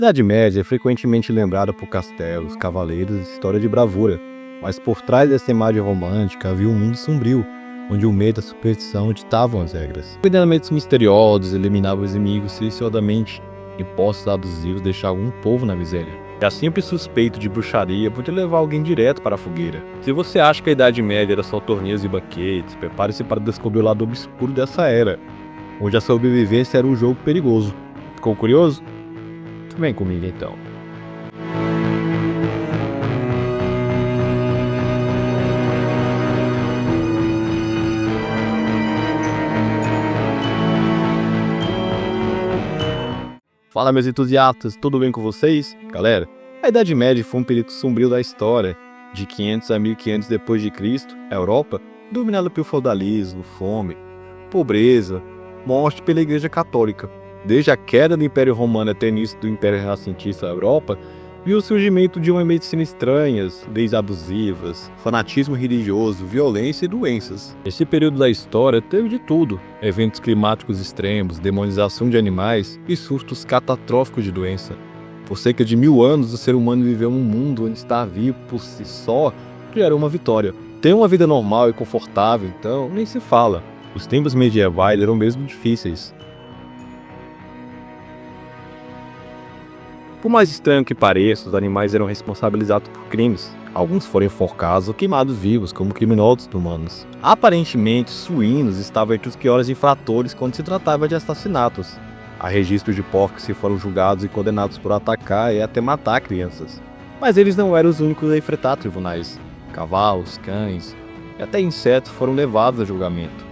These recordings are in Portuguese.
A Idade Média é frequentemente lembrada por castelos, cavaleiros e história de bravura, mas por trás dessa imagem romântica havia um mundo sombrio, onde o medo e a superstição ditavam as regras. Ordenamentos misteriosos eliminavam os inimigos silenciosamente, impostos abusivos deixavam um povo na miséria. E a simples suspeito de bruxaria podia levar alguém direto para a fogueira. Se você acha que a Idade Média era só torneios e banquetes, prepare-se para descobrir o lado obscuro dessa era, onde a sobrevivência era um jogo perigoso. Ficou curioso? Vem comigo então. Fala, meus entusiastas, tudo bem com vocês? Galera, a Idade Média foi um período sombrio da história. De 500 a 1500 depois de Cristo, a Europa, dominada pelo feudalismo, fome, pobreza, morte pela Igreja Católica. Desde a queda do Império Romano até o início do Império Renascentista da Europa, viu o surgimento de uma medicina estranha, leis abusivas, fanatismo religioso, violência e doenças. Esse período da história teve de tudo: eventos climáticos extremos, demonização de animais e sustos catastróficos de doença. Por cerca de 1000 anos, o ser humano viveu num mundo onde estar vivo por si só já era uma vitória. Ter uma vida normal e confortável, então, nem se fala. Os tempos medievais eram mesmo difíceis. Por mais estranho que pareça, os animais eram responsabilizados por crimes. Alguns foram enforcados ou queimados vivos como criminosos humanos. Aparentemente, suínos estavam entre os piores infratores quando se tratava de assassinatos. Há registros de porcos que foram julgados e condenados por atacar e até matar crianças. Mas eles não eram os únicos a enfrentar tribunais. Cavalos, cães e até insetos foram levados a julgamento.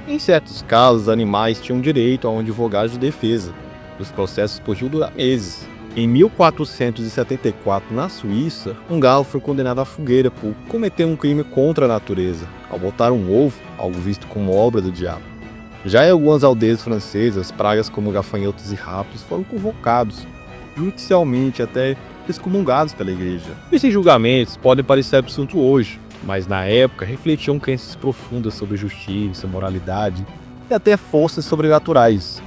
Em certos casos, os animais tinham direito a um advogado de defesa. Os processos podiam durar meses. Em 1474, na Suíça, um galo foi condenado à fogueira por cometer um crime contra a natureza, ao botar um ovo, algo visto como obra do diabo. Já em algumas aldeias francesas, pragas como gafanhotos e ratos foram convocados, judicialmente até excomungados pela igreja. Esses julgamentos podem parecer absurdos hoje, mas na época refletiam crenças profundas sobre justiça, moralidade e até forças sobrenaturais.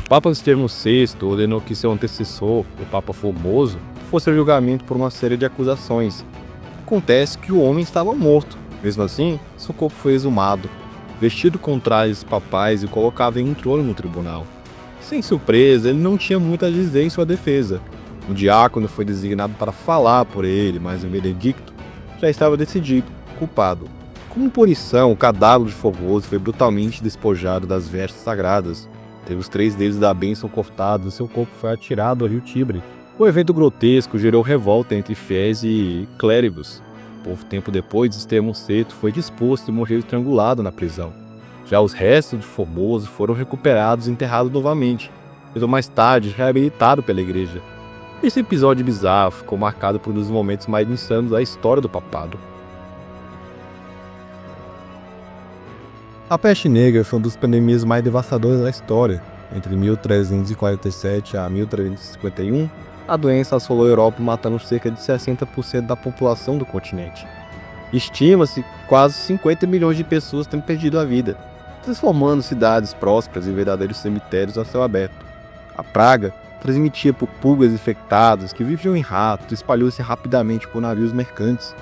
O Papa Extremo VI ordenou que seu antecessor, o Papa Formoso, fosse a julgamento por uma série de acusações. Acontece que o homem estava morto. Mesmo assim, seu corpo foi exumado, vestido com trajes papais e colocado em um trono no tribunal. Sem surpresa, ele não tinha muito a dizer em sua defesa. Um diácono foi designado para falar por ele, mas o veredicto já estava decidido, culpado. Como punição, o cadáver de Formoso foi brutalmente despojado das vestes sagradas. Teve os 3 dedos da bênção cortados e seu corpo foi atirado ao rio Tibre. O evento grotesco gerou revolta entre fiéis e clérigos. Pouco tempo depois, Estevão VI foi disposto e morreu estrangulado na prisão. Já os restos de Formoso foram recuperados e enterrados novamente, mas mais tarde reabilitado pela igreja. Esse episódio bizarro ficou marcado por um dos momentos mais insanos da história do papado. A peste negra foi uma das pandemias mais devastadoras da história. Entre 1347 a 1351, a doença assolou a Europa, matando cerca de 60% da população do continente. Estima-se que quase 50 milhões de pessoas tenham perdido a vida, transformando cidades prósperas em verdadeiros cemitérios a céu aberto. A praga, transmitida por pulgas infectadas que viviam em ratos, espalhou-se rapidamente por navios mercantes,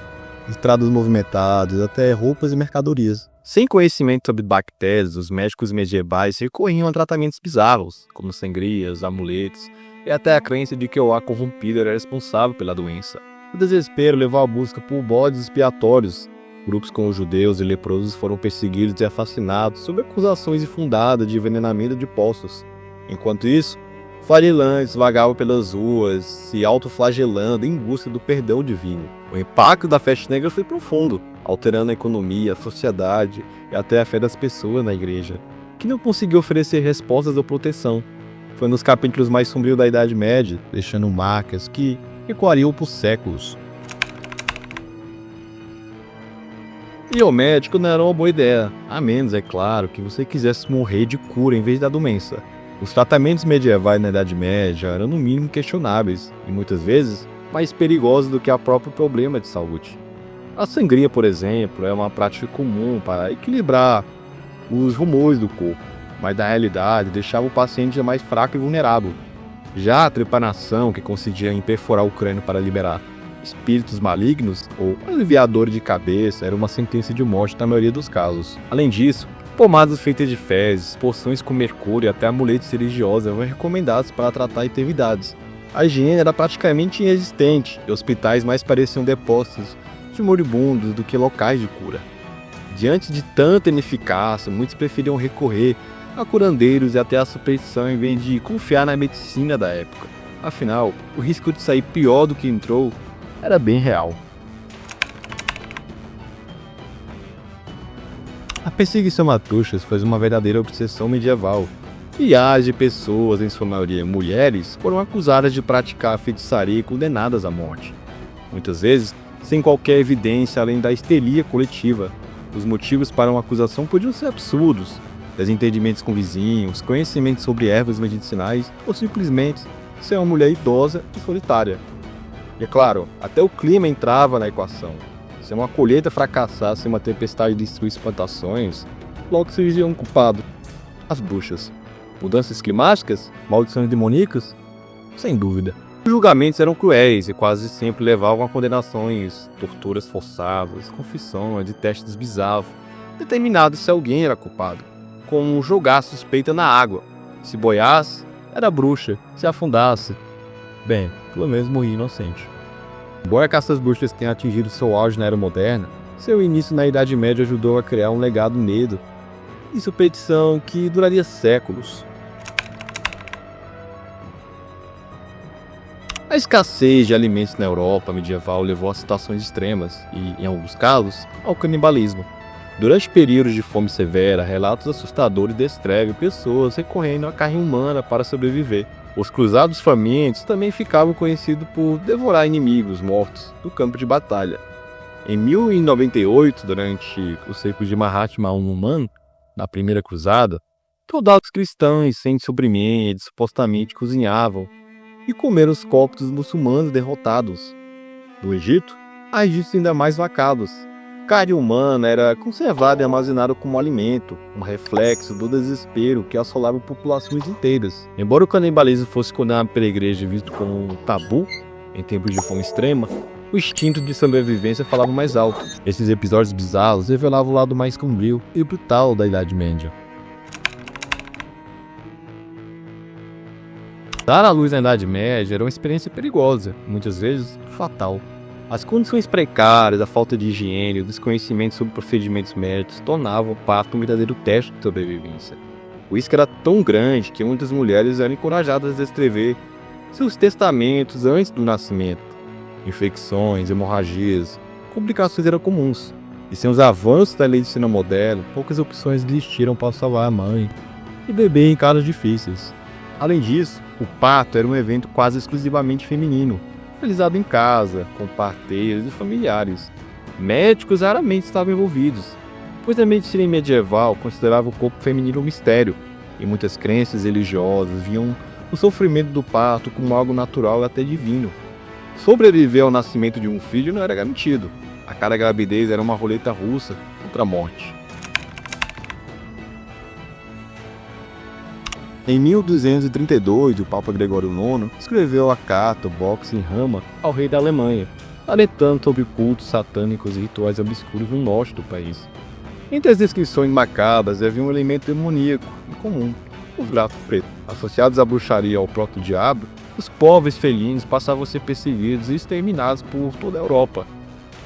estradas movimentadas, até roupas e mercadorias. Sem conhecimento sobre bactérias, os médicos medievais recorriam a tratamentos bizarros, como sangrias, amuletos, e até a crença de que o ar corrompido era responsável pela doença. O desespero levou à busca por bodes expiatórios. Grupos como os judeus e leprosos foram perseguidos e assassinados sob acusações infundadas de envenenamento de poços. Enquanto isso, farilantes vagavam pelas ruas, se autoflagelando em busca do perdão divino. O impacto da peste negra foi profundo, alterando a economia, a sociedade e até a fé das pessoas na igreja, que não conseguiu oferecer respostas ou proteção. Foi um dos capítulos mais sombrios da Idade Média, deixando marcas que ecoariam por séculos. E o médico não era uma boa ideia, a menos, é claro, que você quisesse morrer de cura em vez da doença. Os tratamentos medievais na Idade Média eram no mínimo questionáveis e muitas vezes mais perigosos do que o próprio problema de saúde. A sangria, por exemplo, é uma prática comum para equilibrar os rumores do corpo. mas na realidade deixava o paciente mais fraco e vulnerável. Já a trepanação, que consistia em perfurar o crânio para liberar espíritos malignos ou aliviador de cabeça, era uma sentença de morte na maioria dos casos. Além disso, pomadas feitas de fezes, poções com mercúrio e até amuletos religiosos eram recomendados para tratar enfermidades. A higiene era praticamente inexistente e hospitais mais pareciam depósitos de moribundos do que locais de cura. Diante de tanta ineficácia, muitos preferiam recorrer a curandeiros e até a superstição em vez de confiar na medicina da época. Afinal, o risco de sair pior do que entrou era bem real. A perseguição a bruxas foi uma verdadeira obsessão medieval. Milhares de pessoas, em sua maioria mulheres, foram acusadas de praticar feitiçaria e condenadas à morte. Muitas vezes, sem qualquer evidência além da histeria coletiva. Os motivos para uma acusação podiam ser absurdos: desentendimentos com vizinhos, conhecimentos sobre ervas medicinais ou simplesmente ser uma mulher idosa e solitária. E é claro, até o clima entrava na equação. Se uma colheita fracassasse e uma tempestade destruísse plantações, logo surgia um culpado: as bruxas. Mudanças climáticas? Maldições demoníacas? Sem dúvida. Os julgamentos eram cruéis e quase sempre levavam a condenações, torturas forçadas, confissões e testes bizarros, determinados se alguém era culpado, como jogar a suspeita na água. Se boiasse, era bruxa; se afundasse, bem, pelo menos morria inocente. Embora a caça às bruxas tenha atingido seu auge na Era Moderna, seu início na Idade Média ajudou a criar um legado medo e superstição que duraria séculos. A escassez de alimentos na Europa medieval levou a situações extremas e, em alguns casos, ao canibalismo. Durante períodos de fome severa, relatos assustadores descrevem pessoas recorrendo à carne humana para sobreviver. Os cruzados famintos também ficavam conhecidos por devorar inimigos mortos do campo de batalha. Em 1098, durante o cerco de Mahatma Anuman, na Primeira Cruzada, soldados cristãos sem sobremesa supostamente cozinhavam e comeram os corpos dos muçulmanos derrotados. No Egito, há registros ainda mais vacados. Carne humana era conservada e armazenada como alimento, um reflexo do desespero que assolava populações inteiras. Embora o canibalismo fosse condenado pela igreja visto como um tabu em tempos de fome extrema, o instinto de sobrevivência falava mais alto. Esses episódios bizarros revelavam o lado mais sombrio e brutal da Idade Média. Dar à luz na Idade Média era uma experiência perigosa, muitas vezes fatal. As condições precárias, a falta de higiene e o desconhecimento sobre procedimentos médicos tornavam o parto um verdadeiro teste de sobrevivência. O risco era tão grande que muitas mulheres eram encorajadas a escrever seus testamentos antes do nascimento. Infecções, hemorragias, complicações eram comuns. E sem os avanços da medicina moderna, poucas opções existiram para salvar a mãe e bebê em casos difíceis. Além disso, o parto era um evento quase exclusivamente feminino, realizado em casa, com parteiras e familiares. Médicos raramente estavam envolvidos, pois a medicina medieval considerava o corpo feminino um mistério, e muitas crenças religiosas viam o sofrimento do parto como algo natural e até divino. Sobreviver ao nascimento de um filho não era garantido. A cada gravidez era uma roleta russa contra a morte. Em 1232, o Papa Gregório IX escreveu a carta Vox in Rama ao rei da Alemanha, alertando sobre cultos satânicos e rituais obscuros no norte do país. Entre as descrições macabras havia um elemento demoníaco incomum: os gatos pretos. Associados à bruxaria ao próprio diabo, os povos felinos passavam a ser perseguidos e exterminados por toda a Europa.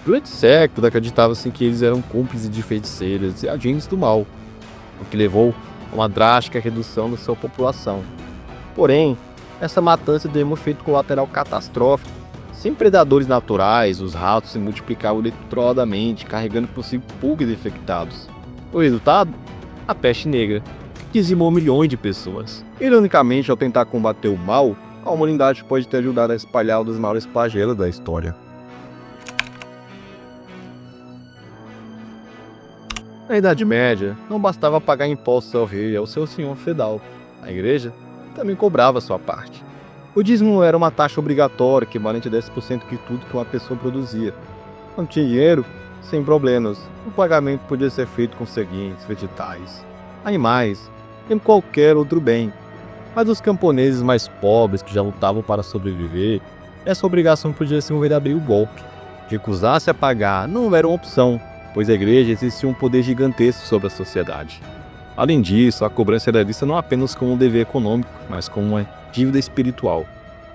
Durante séculos acreditava-se que eles eram cúmplices de feiticeiras e agentes do mal, o que levou a uma drástica redução da sua população. Porém, essa matança deu um efeito colateral catastrófico. Sem predadores naturais, os ratos se multiplicavam descontroladamente, carregando consigo pulgas infectados. O resultado? A peste negra, que dizimou milhões de pessoas. Ironicamente, ao tentar combater o mal, a humanidade pode ter ajudado a espalhar um dos maiores flagelos da história. Na Idade Média, não bastava pagar impostos ao rei e ao seu senhor feudal. A igreja também cobrava sua parte. O dízimo era uma taxa obrigatória equivalente a 10% de tudo que uma pessoa produzia. Não tinha dinheiro? Sem problemas. O pagamento podia ser feito com os seguintes vegetais, animais, em qualquer outro bem. Mas os camponeses mais pobres que já lutavam para sobreviver, essa obrigação podia ser um verdadeiro golpe. Recusar-se a pagar não era uma opção, pois a igreja exercia um poder gigantesco sobre a sociedade. Além disso, a cobrança era vista não apenas como um dever econômico, mas como uma dívida espiritual.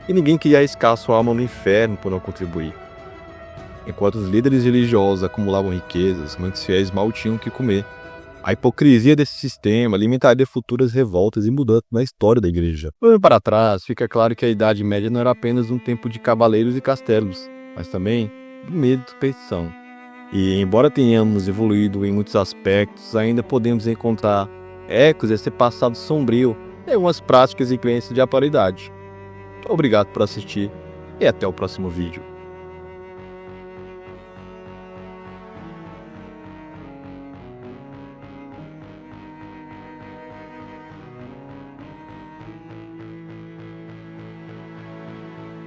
E ninguém queria arriscar sua alma no inferno por não contribuir. Enquanto os líderes religiosos acumulavam riquezas, muitos fiéis mal tinham o que comer. A hipocrisia desse sistema alimentaria futuras revoltas e mudanças na história da igreja. Olhando para trás, fica claro que a Idade Média não era apenas um tempo de cavaleiros e castelos, mas também do medo e superstição. E embora tenhamos evoluído em muitos aspectos, ainda podemos encontrar ecos desse passado sombrio em algumas práticas e crenças de atualidade. Obrigado por assistir e até o próximo vídeo.